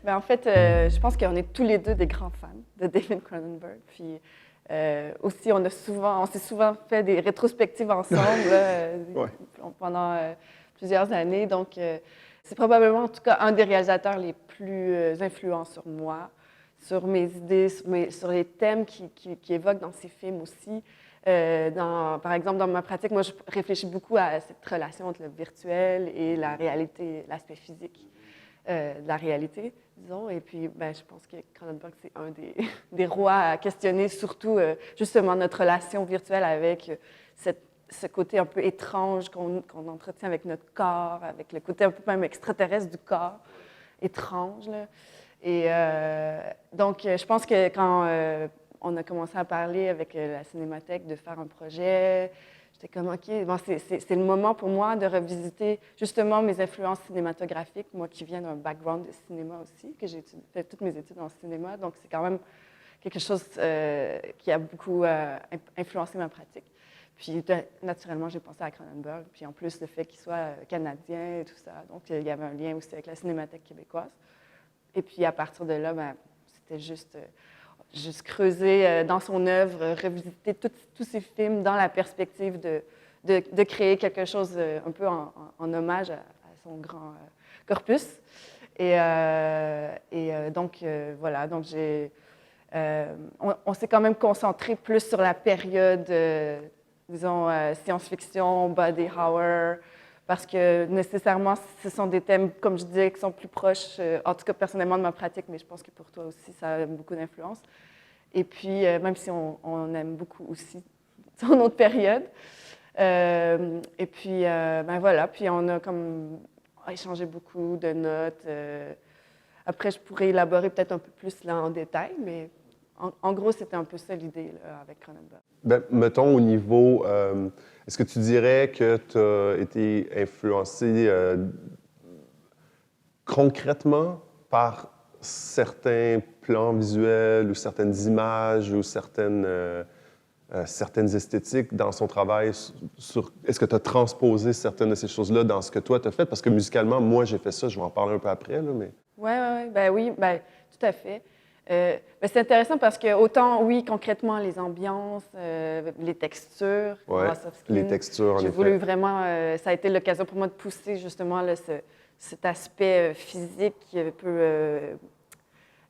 Ben, en fait, je pense qu'on est tous les deux des grands fans de David Cronenberg. Puis aussi, on s'est souvent fait des rétrospectives ensemble là, Ouais. pendant plusieurs années. Donc, c'est probablement, en tout cas, un des réalisateurs les plus influents sur moi, sur mes idées, sur les thèmes qu'il évoque dans ses films aussi. Par exemple, dans ma pratique, moi, je réfléchis beaucoup à cette relation entre le virtuel et la réalité, l'aspect physique de la réalité, disons. Et puis, ben, je pense que Cronenberg, c'est un des rois à questionner, surtout justement notre relation virtuelle avec ce côté un peu étrange qu'on entretient avec notre corps, avec le côté un peu même extraterrestre du corps, étrange, là. Et donc, je pense que quand on a commencé à parler avec la Cinémathèque de faire un projet, j'étais comme, OK, bon, c'est le moment pour moi de revisiter justement mes influences cinématographiques, moi qui viens d'un background de cinéma aussi, que j'ai fait toutes mes études en cinéma, donc c'est quand même quelque chose qui a beaucoup influencé ma pratique. Puis, naturellement, j'ai pensé à Cronenberg, puis en plus, le fait qu'il soit canadien et tout ça, donc il y avait un lien aussi avec la Cinémathèque québécoise. Et puis, à partir de là, ben, c'était juste creuser dans son œuvre, revisiter tous ses films dans la perspective de créer quelque chose un peu en hommage à son grand corpus. Et donc, voilà, donc on s'est quand même concentré plus sur la période, disons, science-fiction, body horror, parce que nécessairement, ce sont des thèmes, comme je disais, qui sont plus proches, en tout cas personnellement de ma pratique, mais je pense que pour toi aussi, ça a beaucoup d'influence. Et puis, même si on aime beaucoup aussi son autre période. Et puis, ben voilà, puis on a comme échangé beaucoup de notes. Après, je pourrais élaborer peut-être un peu plus là en détail, mais en gros, c'était un peu ça l'idée là, avec Cronenberg. Ben, mettons au niveau, est-ce que tu dirais que tu as été influencé concrètement par certains plans visuels ou certaines images ou certaines esthétiques dans son travail est-ce que tu as transposé certaines de ces choses-là dans ce que toi tu as fait? Parce que musicalement, moi, j'ai fait ça, je vais en parler un peu après, là, mais... Oui, ben, tout à fait. Ben, c'est intéressant parce que autant, oui, concrètement, les ambiances, les textures, Ouais, les textures, en j'ai effet. voulu vraiment, ça a été l'occasion pour moi de pousser justement là, cet aspect physique un peu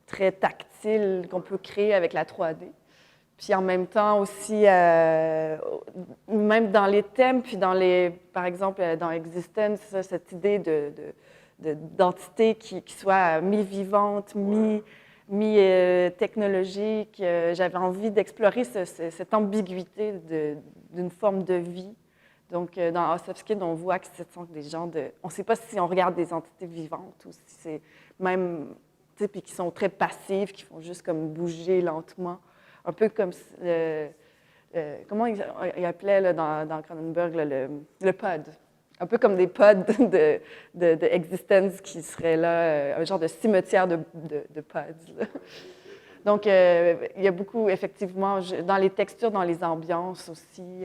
très tactile qu'on peut créer avec la 3D. Puis en même temps aussi, même dans les thèmes, puis par exemple, dans Existence, cette idée d'entité qui soit mi-vivante, mi-technologique. J'avais envie d'explorer cette ambiguïté d'une forme de vie. Donc, dans House of Skin, on voit que ce sont des gens on ne sait pas si on regarde des entités vivantes ou si c'est même, tu sais, puis qui sont très passives, qui font juste comme bouger lentement. Un peu comme, comment il appelait là, dans Cronenberg là, le pod. Un peu comme des pods de Existence qui seraient là, un genre de cimetière de pods. Là. Donc, il y a beaucoup, effectivement, dans les textures, dans les ambiances aussi.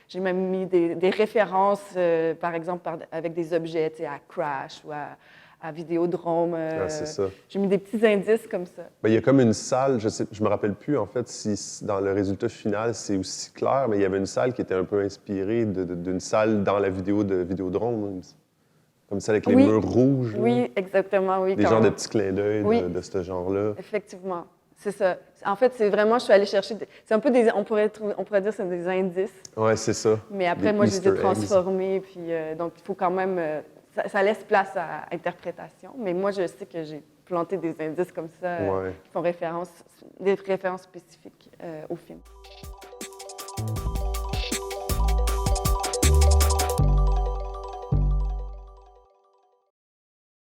J'ai même mis des références, par exemple, avec des objets, tu sais, à Crash ou à Vidéodrome. C'est ça. J'ai mis des petits indices comme ça. Ben, il y a comme une salle, je me rappelle plus en fait si dans le résultat final c'est aussi clair, mais il y avait une salle qui était un peu inspirée d'une salle dans la vidéo de Vidéodrome, comme ça avec les murs rouges. Oui, là. exactement, oui. Des genres de petits clins d'œil de ce genre-là. Effectivement, c'est ça. En fait, c'est vraiment, je suis allée chercher, c'est un peu on pourrait dire que c'est des indices. Ouais, c'est ça. Mais après, moi, je les ai transformés, puis donc il faut quand même, ça laisse place à interprétation. Mais moi, je sais que j'ai planté des indices comme ça qui font des références spécifiques au film.